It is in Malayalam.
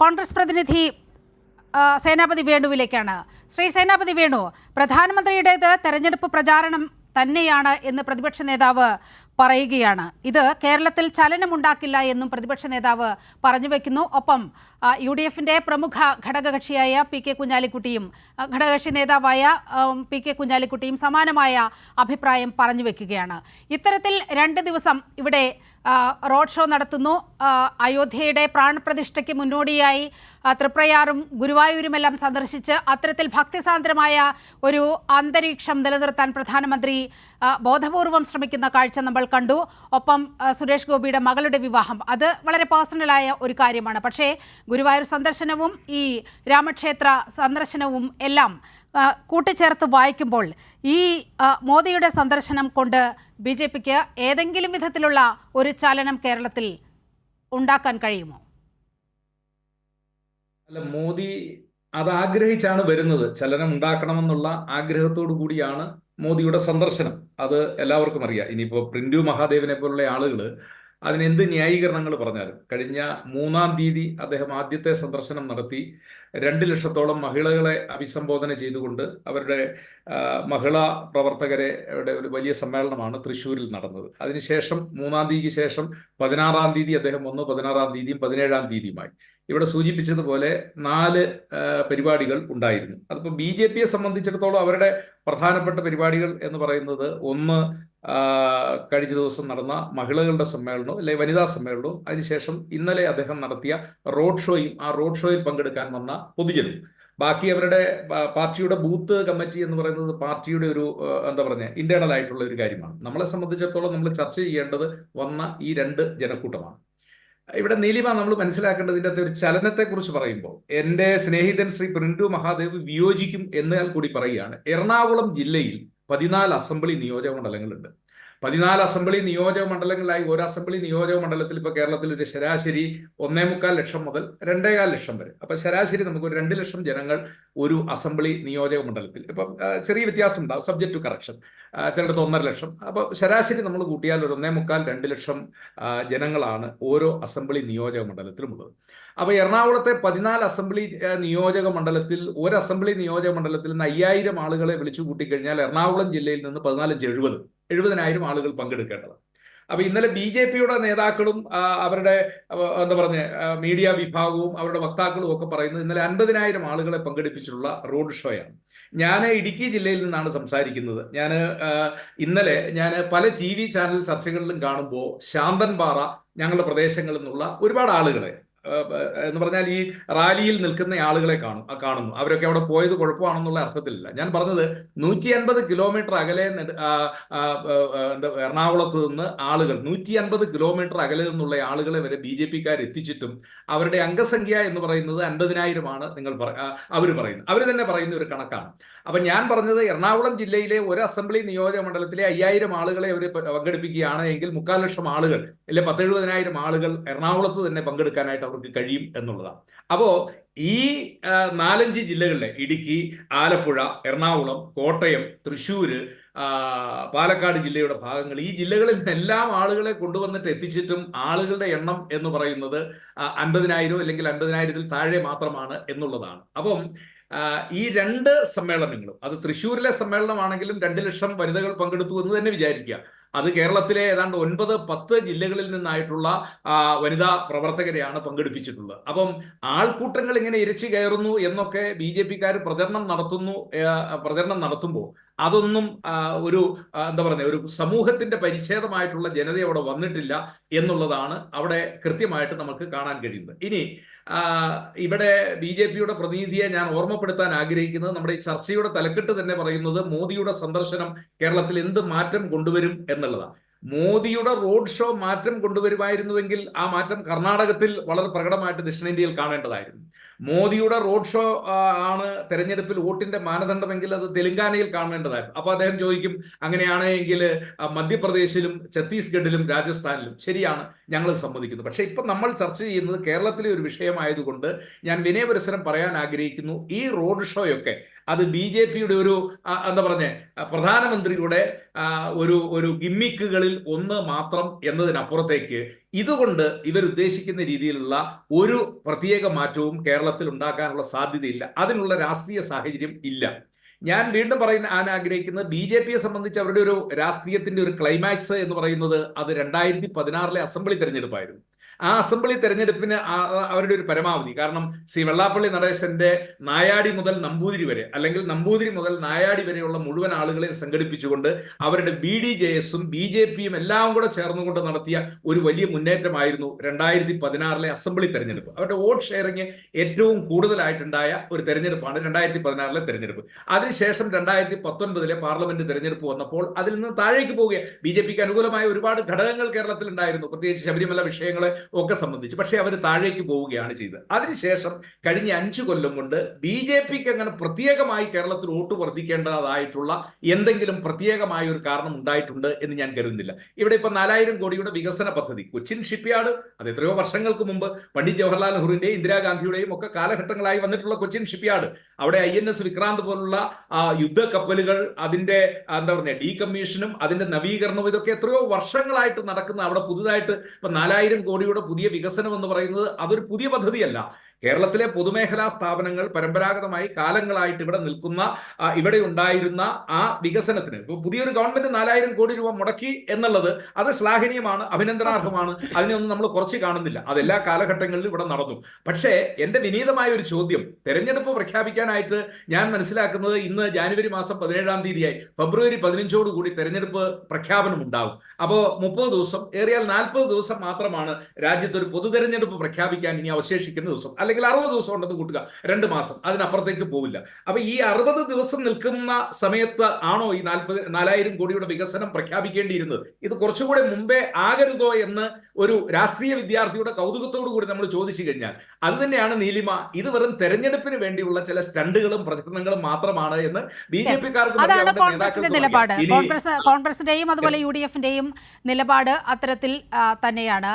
കോൺഗ്രസ് പ്രതിനിധി സേനാപതി വേണുവിലേക്കാണ്. ശ്രീ സേനാപതി വേണു, പ്രധാനമന്ത്രിയുടേത് തെരഞ്ഞെടുപ്പ് പ്രചാരണം തന്നെയാണ് എന്ന് പ്രതിപക്ഷ നേതാവ് പറയുകയാണ്. ഇത് കേരളത്തിൽ ചലനമുണ്ടാക്കില്ല എന്നും പ്രതിപക്ഷ നേതാവ് പറഞ്ഞു വയ്ക്കുന്നു. ഒപ്പം UDFിൻ്റെ പ്രമുഖ ഘടകകക്ഷിയായ പി കെ കുഞ്ഞാലിക്കുട്ടിയും ഘടകകക്ഷി നേതാവായ പി കെ കുഞ്ഞാലിക്കുട്ടിയും സമാനമായ അഭിപ്രായം പറഞ്ഞു വയ്ക്കുകയാണ്. ഇത്തരത്തിൽ 2 ദിവസം ഇവിടെ റോഡ് ഷോ നടത്തുന്നു. അയോധ്യയുടെ പ്രാണപ്രതിഷ്ഠയ്ക്ക് മുന്നോടിയായി തൃപ്രയാറും ഗുരുവായൂരുമെല്ലാം സന്ദർശിച്ച് അത്തരത്തിൽ ഭക്തിസാന്ദ്രമായ ഒരു അന്തരീക്ഷം നിലനിർത്താൻ പ്രധാനമന്ത്രി ബോധപൂർവം ശ്രമിക്കുന്ന കാഴ്ച നമ്മൾ കണ്ടു. ഒപ്പം സുരേഷ് ഗോപിയുടെ മകളുടെ വിവാഹം, അത് വളരെ പേഴ്സണലായ ഒരു കാര്യമാണ്. പക്ഷേ ഗുരുവായൂർ സന്ദർശനവും ഈ രാമക്ഷേത്ര സന്ദർശനവും എല്ലാം കൂട്ടിച്ചേർത്ത് വായിക്കുമ്പോൾ ഈ മോദിയുടെ സന്ദർശനം കൊണ്ട് BJPക്ക് ഏതെങ്കിലും വിധത്തിലുള്ള ഒരു ചലനം കേരളത്തിൽ ഉണ്ടാക്കാൻ കഴിയുമോ? അല്ല, മോദി അത് ആഗ്രഹിച്ചാണ് വരുന്നത്. ചലനം ഉണ്ടാക്കണമെന്നുള്ള ആഗ്രഹത്തോടു കൂടിയാണ് മോദിയുടെ സന്ദർശനം. അത് എല്ലാവർക്കും അറിയാം. ഇനിയിപ്പോൾ പ്രിന്റു മഹാദേവനെ പോലുള്ള ആളുകൾ അതിനെന്ത് ന്യായീകരണങ്ങൾ പറഞ്ഞാലും, കഴിഞ്ഞ 3-ാം തീയതി അദ്ദേഹം ആദ്യത്തെ സന്ദർശനം നടത്തി 2 ലക്ഷത്തോളം മഹിളകളെ അഭിസംബോധന ചെയ്തുകൊണ്ട് അവരുടെ മഹിളാ പ്രവർത്തകരെ ഒരു വലിയ സമ്മേളനമാണ് തൃശ്ശൂരിൽ നടന്നത്. അതിനുശേഷം 3-ാം തീയതിക്ക് ശേഷം 16-ാം തീയതി അദ്ദേഹം വന്നു. 16-ാം തീയതിയും 17-ാം തീയതിയുമായി ഇവിടെ സൂചിപ്പിച്ചതുപോലെ 4 പരിപാടികൾ ഉണ്ടായിരുന്നു. അതിപ്പോൾ BJPയെ സംബന്ധിച്ചിടത്തോളം അവരുടെ പ്രധാനപ്പെട്ട പരിപാടികൾ എന്ന് പറയുന്നത്, ഒന്ന് കഴിഞ്ഞ ദിവസം നടന്ന മഹിളകളുടെ സമ്മേളനവും അല്ലെ വനിതാ സമ്മേളനവും, അതിനുശേഷം ഇന്നലെ അദ്ദേഹം നടത്തിയ റോഡ് ഷോയും ആ റോഡ് ഷോയിൽ പങ്കെടുക്കാൻ വന്ന പൊതുജനം. ബാക്കി അവരുടെ പാർട്ടിയുടെ ബൂത്ത് കമ്മിറ്റി എന്ന് പറയുന്നത് പാർട്ടിയുടെ ഒരു ഇന്റേണൽ ആയിട്ടുള്ള ഒരു കാര്യമാണ്. നമ്മളെ സംബന്ധിച്ചിടത്തോളം നമ്മൾ ചർച്ച ചെയ്യേണ്ടത് വന്ന ഈ 2 ജനക്കൂട്ടമാണ്. ഇവിടെ നീലിമ, നമ്മൾ മനസ്സിലാക്കേണ്ടത് ഇതിൻ്റെ അകത്ത് ഒരു ചലനത്തെക്കുറിച്ച് പറയുമ്പോൾ എൻ്റെ സ്നേഹിതൻ ശ്രീ പ്രിന്റു മഹാദേവ് വിയോജിക്കും എന്നാൽ കൂടി പറയുകയാണ്. എറണാകുളം ജില്ലയിൽ 14 അസംബ്ലി നിയോജക മണ്ഡലങ്ങളുണ്ട്. 14 അസംബ്ലി നിയോജക മണ്ഡലങ്ങളിലായി ഒരു അസംബ്ലി നിയോജക മണ്ഡലത്തിൽ ഇപ്പോൾ കേരളത്തിൽ ഒരു ശരാശരി 1.25 ലക്ഷം മുതൽ 2.25 ലക്ഷം വരെ. അപ്പൊ ശരാശരി നമുക്ക് ഒരു 2 ലക്ഷം ജനങ്ങൾ ഒരു അസംബ്ലി നിയോജക മണ്ഡലത്തിൽ. ഇപ്പം ചെറിയ വ്യത്യാസം ഉണ്ടാവും, സബ്ജക്ട് ടു കറക്ഷൻ. ചിലടത്ത് 1.5 ലക്ഷം. അപ്പോൾ ശരാശരി നമ്മൾ കൂട്ടിയാൽ ഒരു 1.25-2 ലക്ഷം ജനങ്ങളാണ് ഓരോ അസംബ്ലി നിയോജക മണ്ഡലത്തിലുമുള്ളത്. അപ്പോൾ എറണാകുളത്തെ 14 അസംബ്ലി നിയോജക മണ്ഡലത്തിൽ ഒരു അസംബ്ലി നിയോജക മണ്ഡലത്തിൽ നിന്ന് 5000 ആളുകളെ വിളിച്ചു കൂട്ടിക്കഴിഞ്ഞാൽ എറണാകുളം ജില്ലയിൽ നിന്ന് 14-70,000 ആളുകൾ പങ്കെടുക്കേണ്ടതാണ്. അപ്പൊ ഇന്നലെ BJPയുടെ നേതാക്കളും അവരുടെ മീഡിയ വിഭാഗവും അവരുടെ വക്താക്കളും ഒക്കെ പറയുന്നത് ഇന്നലെ 50,000 ആളുകളെ പങ്കെടുപ്പിച്ചിട്ടുള്ള റോഡ് ഷോയാണ്. ഞാൻ ഇടുക്കി ജില്ലയിൽ നിന്നാണ് സംസാരിക്കുന്നത്. ഇന്നലെ ഞാൻ പല TV ചാനൽ ചർച്ചകളിലും കാണുമ്പോൾ ശാന്തൻപാറ ഞങ്ങളുടെ പ്രദേശങ്ങളിൽ നിന്നുള്ള ഒരുപാട് ആളുകളെ എന്ന് പറഞ്ഞാൽ ഈ റാലിയിൽ നിൽക്കുന്ന ആളുകളെ കാണുന്നു. അവരൊക്കെ അവിടെ പോയത് കുഴപ്പമാണെന്നുള്ള അർത്ഥത്തിലില്ല. ഞാൻ പറഞ്ഞത് 150 കിലോമീറ്റർ അകലെ എറണാകുളത്ത് നിന്ന് ആളുകൾ 150 കിലോമീറ്റർ അകലെ നിന്നുള്ള ആളുകളെ വരെ BJPക്കാർ എത്തിച്ചിട്ടും അവരുടെ അംഗസംഖ്യ എന്ന് പറയുന്നത് 50,000 ആണ്. അവർ പറയുന്നത്, അവർ തന്നെ പറയുന്ന ഒരു കണക്കാണ്. അപ്പൊ ഞാൻ പറഞ്ഞത് എറണാകുളം ജില്ലയിലെ ഒരു അസംബ്ലി നിയോജക മണ്ഡലത്തിലെ 5000 ആളുകളെ അവർ പങ്കെടുപ്പിക്കുകയാണ് എങ്കിൽ 3/4 ലക്ഷം ആളുകൾ അല്ലെ 10-70,000 ആളുകൾ എറണാകുളത്ത് തന്നെ പങ്കെടുക്കാനായിട്ട് അവർക്ക് കഴിയും എന്നുള്ളതാണ്. അപ്പോ ഈ 4-5 ജില്ലകളിലെ ഇടുക്കി, ആലപ്പുഴ, എറണാകുളം, കോട്ടയം, തൃശ്ശൂര്, പാലക്കാട് ജില്ലയുടെ ഭാഗങ്ങൾ, ഈ ജില്ലകളിൽ നിന്നെല്ലാം ആളുകളെ കൊണ്ടുവന്നിട്ട് എത്തിച്ചിട്ടും ആളുകളുടെ എണ്ണം എന്ന് പറയുന്നത് 50,000 അല്ലെങ്കിൽ 50,000-ൽ താഴെ മാത്രമാണ് എന്നുള്ളതാണ്. അപ്പം ഈ 2 സമ്മേളനങ്ങളും, അത് തൃശ്ശൂരിലെ സമ്മേളനമാണെങ്കിലും 2 ലക്ഷം വനിതകൾ പങ്കെടുത്തു എന്ന് തന്നെ വിചാരിക്കുക. അത് കേരളത്തിലെ ഏതാണ്ട് 9-10 ജില്ലകളിൽ നിന്നായിട്ടുള്ള വനിതാ പ്രവർത്തകരെയാണ് പങ്കെടുപ്പിച്ചിട്ടുള്ളത്. അപ്പം ആൾക്കൂട്ടങ്ങൾ ഇങ്ങനെ ഇരച്ചു കയറുന്നു എന്നൊക്കെ BJPക്കാർ പ്രചരണം നടത്തുമ്പോൾ അതൊന്നും ഒരു ഒരു സമൂഹത്തിന്റെ പരിച്ഛേദമായിട്ടുള്ള ജനത അവിടെ വന്നിട്ടില്ല എന്നുള്ളതാണ് അവിടെ കൃത്യമായിട്ട് നമുക്ക് കാണാൻ കഴിയുന്നത്. ഇനി ഇവിടെ BJPയുടെ പ്രതിനിധിയെ ഞാൻ ഓർമ്മപ്പെടുത്താൻ ആഗ്രഹിക്കുന്നത്, നമ്മുടെ ഈ ചർച്ചയുടെ തലക്കെട്ട് തന്നെ പറയുന്നത് മോദിയുടെ സന്ദർശനം കേരളത്തിൽ എന്ത് മാറ്റം കൊണ്ടുവരും എന്നുള്ളതാണ്. മോദിയുടെ റോഡ് ഷോ മാറ്റം കൊണ്ടുവരുമായിരുന്നുവെങ്കിൽ ആ മാറ്റം കർണാടകത്തിൽ വളരെ പ്രകടമായിട്ട് ദക്ഷിണേന്ത്യയിൽ കാണേണ്ടതായിരുന്നു. മോദിയുടെ റോഡ് ഷോ ആണ് തെരഞ്ഞെടുപ്പിൽ വോട്ടിന്റെ മാനദണ്ഡമെങ്കിൽ അത് തെലങ്കാനയിൽ കാണേണ്ടതായിരുന്നു. അപ്പൊ അദ്ദേഹം ചോദിക്കും, അങ്ങനെയാണെങ്കിൽ മധ്യപ്രദേശിലും ഛത്തീസ്ഗഡിലും രാജസ്ഥാനിലും. ശരിയാണ്, ഞങ്ങൾ സമ്മതിക്കുന്നു. പക്ഷെ ഇപ്പൊ നമ്മൾ ചർച്ച ചെയ്യുന്നത് കേരളത്തിലെ ഒരു വിഷയമായതുകൊണ്ട് ഞാൻ വിനയപുരസരം പറയാൻ ആഗ്രഹിക്കുന്നു, ഈ റോഡ് ഷോയൊക്കെ അത് BJP-യുടെ ഒരു എന്താ പറഞ്ഞേ, പ്രധാനമന്ത്രിയുടെ ഒരു ഗിമ്മിക്കുകളിൽ ഒന്ന് മാത്രം എന്നതിനപ്പുറത്തേക്ക് ഇതുകൊണ്ട് ഇവരുദ്ദേശിക്കുന്ന രീതിയിലുള്ള ഒരു പ്രത്യേക മാറ്റവും കേരളത്തിൽ ഉണ്ടാക്കാനുള്ള സാധ്യതയില്ല. അതിനുള്ള രാഷ്ട്രീയ സാഹചര്യം ഇല്ല. ഞാൻ വീണ്ടും പറയാൻ ആഗ്രഹിക്കുന്നത്, BJP-യെ സംബന്ധിച്ച് അവരുടെ ഒരു രാഷ്ട്രീയത്തിന്റെ ഒരു ക്ലൈമാക്സ് എന്ന് പറയുന്നത് അത് 2016 അസംബ്ലി തെരഞ്ഞെടുപ്പായിരുന്നു. ആ അസംബ്ലി തെരഞ്ഞെടുപ്പിന് അവരുടെ ഒരു പരമാവധി, കാരണം വെള്ളാപ്പള്ളി നടേശന്റെ നായാടി മുതൽ നമ്പൂതിരി വരെ, അല്ലെങ്കിൽ നമ്പൂതിരി മുതൽ നായാടി വരെയുള്ള മുഴുവൻ ആളുകളെ സംഘടിപ്പിച്ചുകൊണ്ട് അവരുടെ BDJS-ഉം BJP-യും എല്ലാം കൂടെ ചേർന്നുകൊണ്ട് നടത്തിയ ഒരു വലിയ മുന്നേറ്റമായിരുന്നു 2016 അസംബ്ലി തെരഞ്ഞെടുപ്പ്. അവരുടെ വോട്ട് ഷെയറിങ് ഏറ്റവും കൂടുതലായിട്ടുണ്ടായ ഒരു തെരഞ്ഞെടുപ്പാണ് 2016 തെരഞ്ഞെടുപ്പ്. അതിനുശേഷം 2019 പാർലമെന്റ് തെരഞ്ഞെടുപ്പ് വന്നപ്പോൾ അതിൽ നിന്ന് താഴേക്ക് പോവുകയാണ്. BJP-ക്ക് അനുകൂലമായ ഒരുപാട് ഘടകങ്ങൾ കേരളത്തിൽ ഉണ്ടായിരുന്നു, പ്രത്യേകിച്ച് ശബരിമല വിഷയങ്ങളെ ഒക്കെ സംബന്ധിച്ച്. പക്ഷെ അവർ താഴേക്ക് പോവുകയാണ് ചെയ്തത്. അതിനുശേഷം കഴിഞ്ഞ 5 കൊല്ലം കൊണ്ട് BJP-ക്ക് അങ്ങനെ പ്രത്യേകമായി കേരളത്തിൽ വോട്ട് വർദ്ധിക്കേണ്ടതായിട്ടുള്ള എന്തെങ്കിലും പ്രത്യേകമായ ഒരു കാരണം ഉണ്ടായിട്ടുണ്ട് എന്ന് ഞാൻ കരുതുന്നില്ല. ഇവിടെ ഇപ്പൊ 4000 കോടിയുടെ വികസന പദ്ധതി, കൊച്ചിൻ ഷിപ്പ്യാർഡ്, അത് എത്രയോ വർഷങ്ങൾക്ക് മുമ്പ് പണ്ഡിറ്റ് ജവഹർലാൽ നെഹ്റുവിന്റെയും ഇന്ദിരാഗാന്ധിയുടെയും ഒക്കെ കാലഘട്ടങ്ങളായി വന്നിട്ടുള്ള കൊച്ചിൻ ഷിപ്പ്യാർഡ്, അവിടെ INS വിക്രാന്ത് പോലുള്ള യുദ്ധക്കപ്പലുകൾ, അതിന്റെ എന്താ പറയുക ഡീകമ്മീഷനും അതിന്റെ നവീകരണവും ഇതൊക്കെ എത്രയോ വർഷങ്ങളായിട്ട് നടക്കുന്ന, അവിടെ പുതുതായിട്ട് ഇപ്പൊ 4000 കോടിയുടെ പുതിയ വികസനം എന്ന് പറയുന്നത് അതൊരു പുതിയ പദ്ധതിയല്ല. കേരളത്തിലെ പൊതുമേഖലാ സ്ഥാപനങ്ങൾ പരമ്പരാഗതമായി കാലങ്ങളായിട്ട് ഇവിടെ നിൽക്കുന്ന, ഇവിടെ ഉണ്ടായിരുന്ന ആ വികസനത്തിന് ഇപ്പൊ പുതിയൊരു ഗവൺമെന്റ് 4000 കോടി രൂപ മുടക്കി എന്നുള്ളത് അത് ശ്ലാഘനീയമാണ്, അഭിനന്ദനാർഹമാണ്. അതിനെയൊന്നും നമ്മൾ കുറച്ച് കാണുന്നില്ല. അതെല്ലാ കാലഘട്ടങ്ങളിലും ഇവിടെ നടന്നു. പക്ഷേ എന്റെ വിനീതമായ ഒരു ചോദ്യം, തെരഞ്ഞെടുപ്പ് പ്രഖ്യാപിക്കാനായിട്ട് ഞാൻ മനസ്സിലാക്കുന്നത് ഇന്ന് ജനുവരി മാസം 17-ാം തീയതിയായി, ഫെബ്രുവരി 15 കൂടി തെരഞ്ഞെടുപ്പ് പ്രഖ്യാപനം ഉണ്ടാവും. അപ്പോൾ 30 ദിവസം, ഏറിയാൽ 40 ദിവസം മാത്രമാണ് രാജ്യത്ത് ഒരു പൊതു തെരഞ്ഞെടുപ്പ് പ്രഖ്യാപിക്കാൻ ഇനി അവശേഷിക്കുന്ന ദിവസം. അല്ലെങ്കിൽ 60 ദിവസം ഉണ്ടെന്ന് കൂട്ടുക, 2 മാസം, അതിനപ്പുറത്തേക്ക് പോവില്ല. അപ്പൊ ഈ 60 ദിവസം നിൽക്കുന്ന സമയത്ത് ആണോ ഈ 4000 കോടിയുടെ വികസനം പ്രഖ്യാപിക്കേണ്ടിയിരുന്നത്? ഇത് കുറച്ചുകൂടെ മുമ്പേ ആകരുതോ എന്ന് ഒരു രാഷ്ട്രീയ വിദ്യാർത്ഥിയുടെ കൗതുകത്തോടു കൂടി നമ്മൾ ചോദിച്ചു കഴിഞ്ഞാൽ അത് തന്നെയാണ് നീലിമ, ഇത് വെറും തെരഞ്ഞെടുപ്പിന് വേണ്ടിയുള്ള ചില സ്റ്റണ്ടുകളും പ്രചരണങ്ങളും മാത്രമാണ് എന്ന് BJP-ക്കാർക്ക് അതാണ് കോൺഗ്രസിന്റെ നിലപാട്. കോൺഗ്രസിന്റെയും അതുപോലെ UDF-ന്റെയും നിലപാട് അത്തരത്തിൽ തന്നെയാണ്.